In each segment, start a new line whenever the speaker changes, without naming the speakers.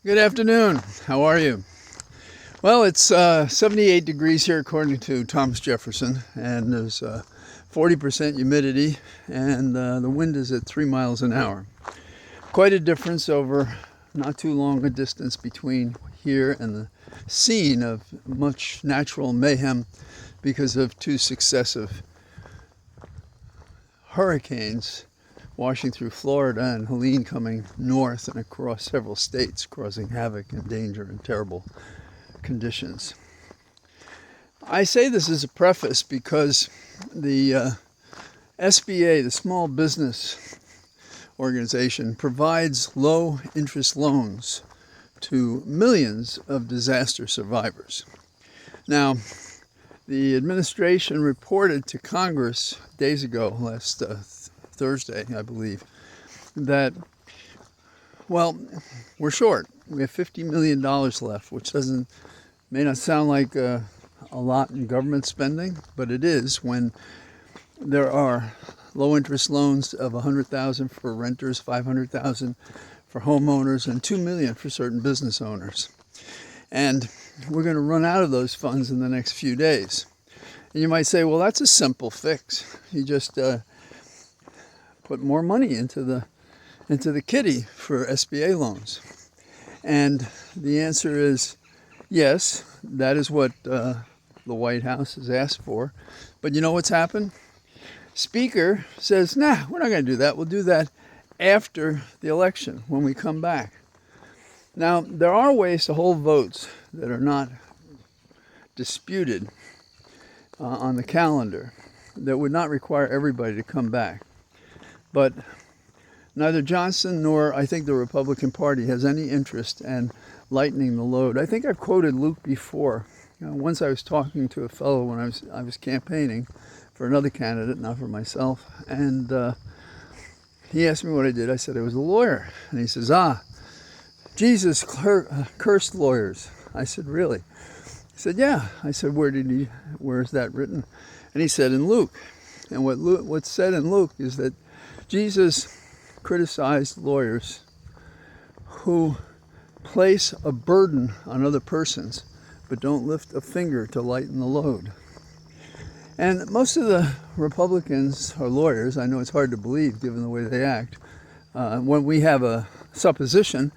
Good afternoon. How are you? Well, it's 78 degrees here according to Thomas Jefferson, and there's 40% humidity, and the wind is at 3 miles an hour. Quite a difference over not too long a distance between here and the scene of much natural mayhem because of two successive hurricanes washing through Florida and Helene coming north and across several states, causing havoc and danger and terrible conditions. I say this as a preface because the SBA, the Small Business Organization, provides low interest loans to millions of disaster survivors. Now, the administration reported to Congress days ago, last Thursday, I believe, that, well, we're short. We have $50 million left, which may not sound like a lot in government spending, but it is when there are low interest loans of $100,000 for renters, $500,000 for homeowners, and $2 million for certain business owners. And we're going to run out of those funds in the next few days. And you might say, well, that's a simple fix. You just put more money into the kitty for SBA loans. And the answer is yes, that is what the White House has asked for. But you know what's happened? Speaker says, nah, we're not going to do that. We'll do that after the election, when we come back. Now, there are ways to hold votes that are not disputed on the calendar that would not require everybody to come back. But neither Johnson nor I think the Republican Party has any interest in lightening the load. I think I've quoted Luke before. Once I was talking to a fellow when I was campaigning for another candidate, not for myself, and he asked me what I did. I said I was a lawyer. And he says, Jesus cursed lawyers. I said, really? He said, yeah. I said, where is that written? And he said, in Luke. And what's said in Luke is that Jesus criticized lawyers who place a burden on other persons but don't lift a finger to lighten the load. And most of the Republicans are lawyers. I know it's hard to believe given the way they act. When we have a supposition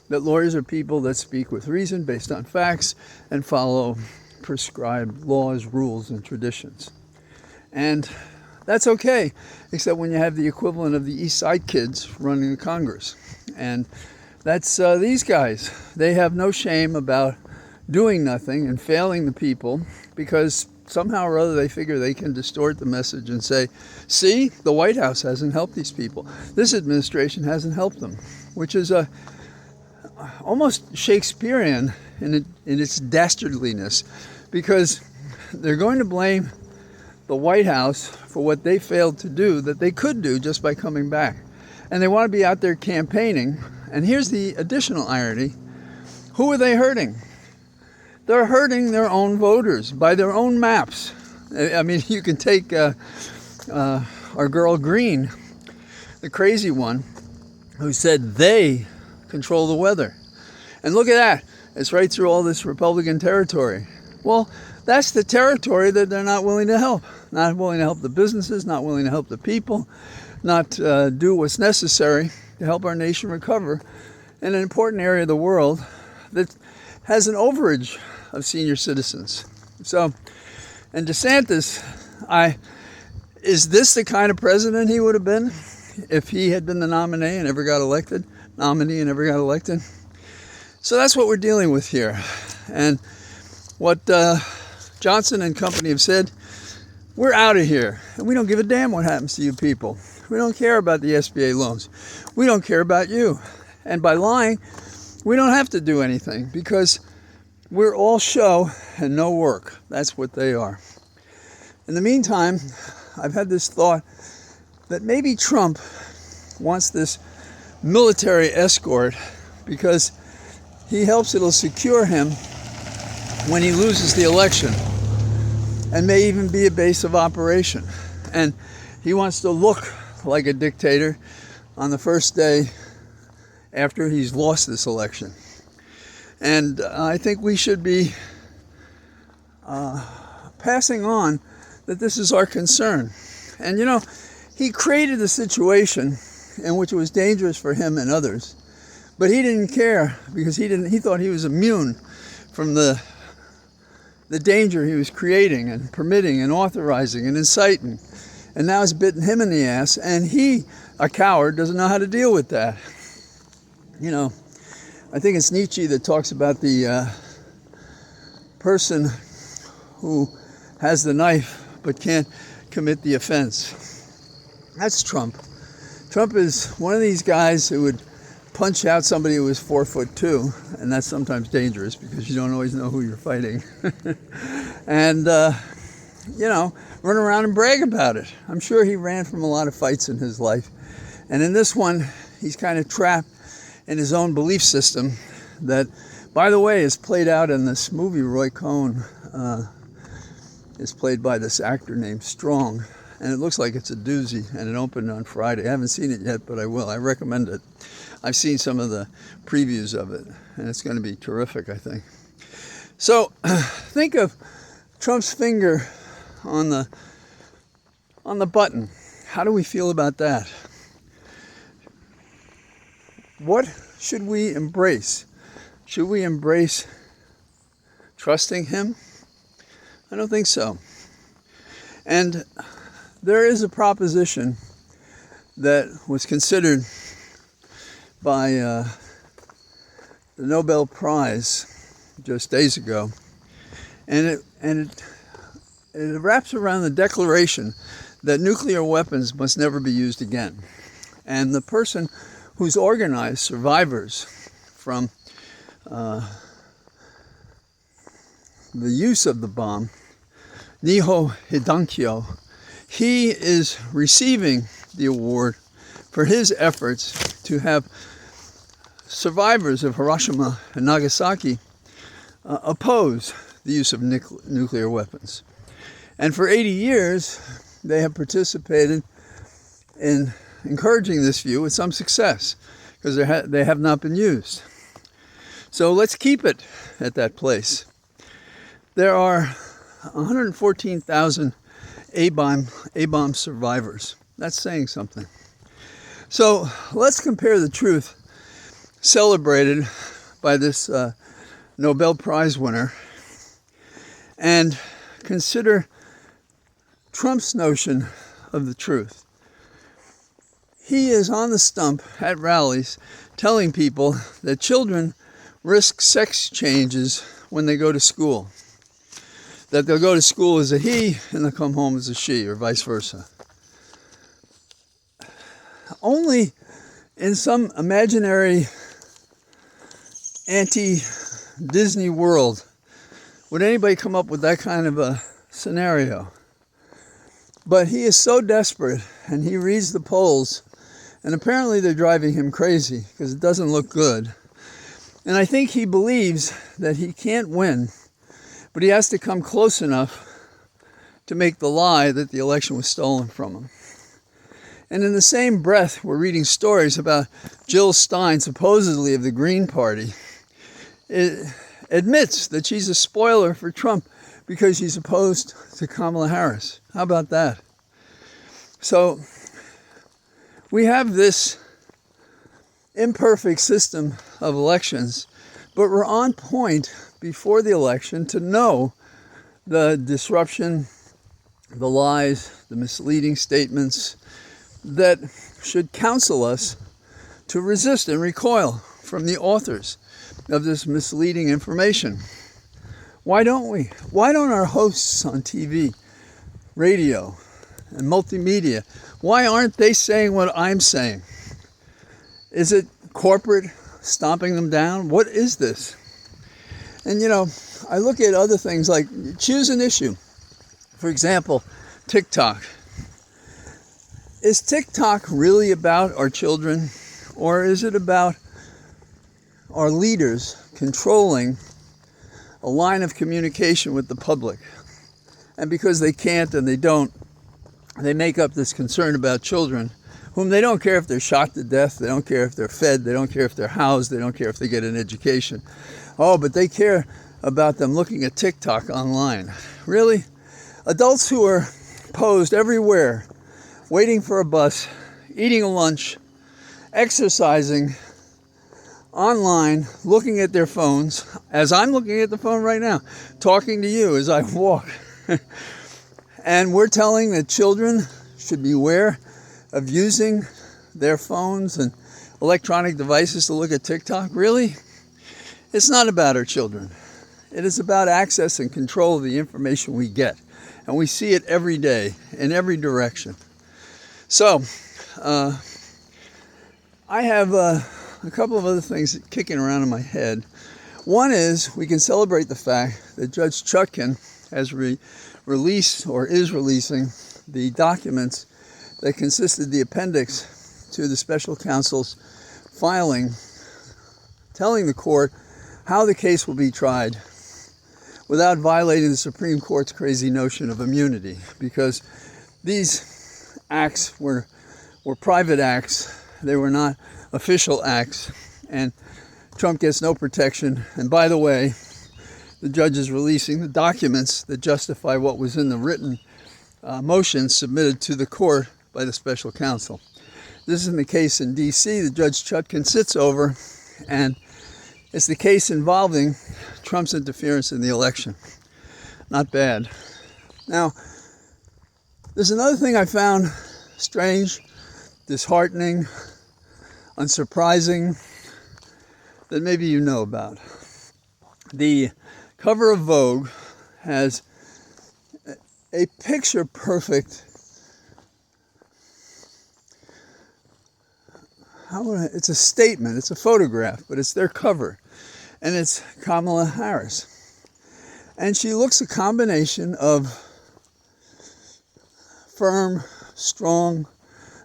that lawyers are people that speak with reason based on facts and follow prescribed laws, rules, and traditions. And that's okay, except when you have the equivalent of the East Side kids running the Congress. And that's these guys. They have no shame about doing nothing and failing the people because somehow or other they figure they can distort the message and say, see, the White House hasn't helped these people. This administration hasn't helped them, which is almost Shakespearean in its dastardliness, because they're going to blame the White House for what they failed to do that they could do just by coming back. And they want to be out there campaigning. And here's the additional irony. Who are they hurting? They're hurting their own voters by their own maps. I mean, you can take our girl Green, the crazy one, who said they control the weather. And look at that. It's right through all this Republican territory. Well, that's the territory that they're not willing to help. Not willing to help the businesses, not willing to help the people, not do what's necessary to help our nation recover in an important area of the world that has an overage of senior citizens. So, and DeSantis, is this the kind of president he would have been if he had been the nominee and never got elected? So that's what we're dealing with here. And what Johnson and company have said, we're out of here. And we don't give a damn what happens to you people. We don't care about the SBA loans. We don't care about you. And by lying, we don't have to do anything because we're all show and no work. That's what they are. In the meantime, I've had this thought that maybe Trump wants this military escort because it'll secure him when he loses the election and may even be a base of operation. And he wants to look like a dictator on the first day after he's lost this election. And I think we should be passing on that this is our concern. And you know, he created a situation in which it was dangerous for him and others, but he didn't care because he thought he was immune from the danger he was creating and permitting and authorizing and inciting. And now it's bitten him in the ass, and he, a coward, doesn't know how to deal with that. You know, I think it's Nietzsche that talks about the person who has the knife but can't commit the offense. That's Trump. Trump is one of these guys who would punch out somebody who was 4'2", and that's sometimes dangerous because you don't always know who you're fighting. And, you know, run around and brag about it. I'm sure he ran from a lot of fights in his life. And in this one, he's kind of trapped in his own belief system that, by the way, is played out in this movie. Roy Cohn is played by this actor named Strong. And it looks like it's a doozy, and it opened on Friday. I haven't seen it yet, but I will. I recommend it. I've seen some of the previews of it, and it's going to be terrific, I think. So think of Trump's finger on the button. How do we feel about that? What should we embrace? Should we embrace trusting him? I don't think so. And there is a proposition that was considered by the Nobel Prize just days ago, and it wraps around the declaration that nuclear weapons must never be used again. And the person who's organized survivors from the use of the bomb, Niho Hidankyo, he is receiving the award for his efforts to have survivors of Hiroshima and Nagasaki oppose the use of nuclear weapons. And for 80 years, they have participated in encouraging this view with some success, because they have not been used. So let's keep it at that place. There are 114,000 A-bomb survivors. That's saying something. So let's compare the truth celebrated by this Nobel Prize winner and consider Trump's notion of the truth. He is on the stump at rallies telling people that children risk sex changes when they go to school. That they'll go to school as a he and they'll come home as a she, or vice versa. Only in some imaginary anti-Disney world would anybody come up with that kind of a scenario. But he is so desperate, and he reads the polls, and apparently they're driving him crazy because it doesn't look good. And I think he believes that he can't win, but he has to come close enough to make the lie that the election was stolen from him. And in the same breath, we're reading stories about Jill Stein, supposedly of the Green Party. It admits that she's a spoiler for Trump because she's opposed to Kamala Harris. How about that? So we have this imperfect system of elections, but we're on point before the election to know the disruption, the lies, the misleading statements that should counsel us to resist and recoil from the authors of this misleading information. Why don't we? Why don't our hosts on TV, radio, and multimedia, why aren't they saying what I'm saying? Is it corporate stomping them down? What is this? And you know, I look at other things like choose an issue. For example, TikTok. Is TikTok really about our children, or is it about our leaders controlling a line of communication with the public? And because they can't and they don't, they make up this concern about children, whom they don't care if they're shot to death, they don't care if they're fed, they don't care if they're housed, they don't care if they get an education. Oh, but they care about them looking at TikTok online. Really? Adults who are posed everywhere, waiting for a bus, eating a lunch, exercising, online, looking at their phones, as I'm looking at the phone right now, talking to you as I walk. And we're telling that children should beware of using their phones and electronic devices to look at TikTok. Really? It's not about our children. It is about access and control of the information we get. And we see it every day, in every direction. So, I have a couple of other things kicking around in my head. One is we can celebrate the fact that Judge Chutkan has released or is releasing the documents that consisted the appendix to the special counsel's filing, telling the court how the case will be tried without violating the Supreme Court's crazy notion of immunity, because these acts were private acts. They were not official acts, and Trump gets no protection. And by the way, the judge is releasing the documents that justify what was in the written motion submitted to the court by the special counsel. This isn't the case in D.C. that Judge Chutkan sits over, and it's the case involving Trump's interference in the election. Not bad. Now, there's another thing I found strange, disheartening, unsurprising, that maybe you know about. The cover of Vogue has a picture-perfect, it's a statement, it's a photograph, but it's their cover, and it's Kamala Harris. And she looks a combination of firm, strong,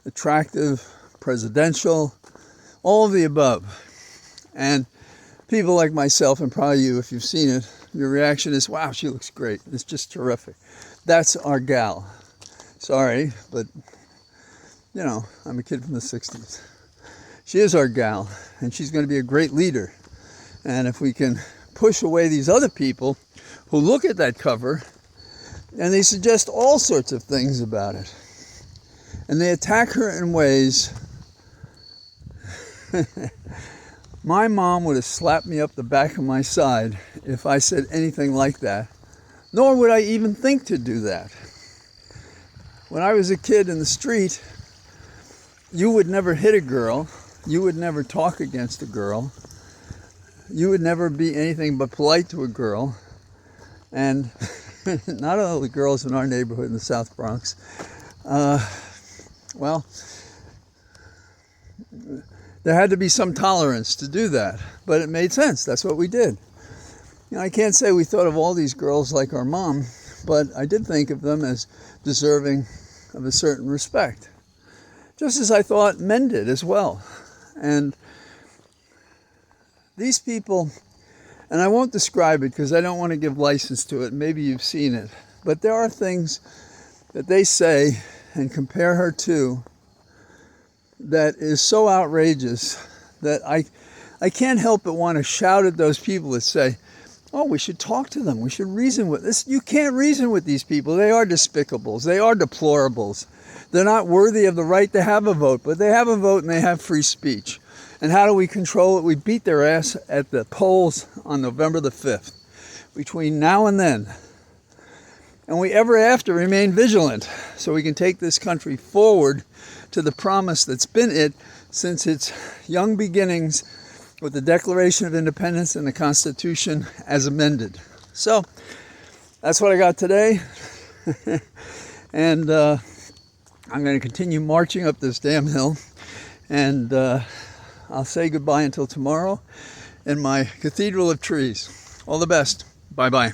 attractive, presidential, all of the above. And people like myself, and probably you, if you've seen it, your reaction is, wow, she looks great. It's just terrific. That's our gal. Sorry, but, you know, I'm a kid from the 60s. She is our gal, and she's going to be a great leader. And if we can push away these other people who look at that cover, and they suggest all sorts of things about it, and they attack her in ways... My mom would have slapped me up the back of my side if I said anything like that, nor would I even think to do that. When I was a kid in the street, you would never hit a girl, you would never talk against a girl, you would never be anything but polite to a girl, and not all the girls in our neighborhood in the South Bronx, well, there had to be some tolerance to do that, but it made sense. That's what we did. You know, I can't say we thought of all these girls like our mom, but I did think of them as deserving of a certain respect, just as I thought men did as well. And these people, and I won't describe it because I don't want to give license to it. Maybe you've seen it, but there are things that they say and compare her to that is so outrageous that I can't help but want to shout at those people that say, oh, we should talk to them, we should reason with this. You can't reason with these people. They are despicables, they are deplorables. They're not worthy of the right to have a vote, but they have a vote and they have free speech. And how do we control it? We beat their ass at the polls on November the 5th. Between now and then, and we ever after remain vigilant so we can take this country forward to the promise that's been it since its young beginnings with the Declaration of Independence and the Constitution as amended. So that's what I got today. And I'm going to continue marching up this damn hill. And I'll say goodbye until tomorrow in my cathedral of trees. All the best. Bye-bye.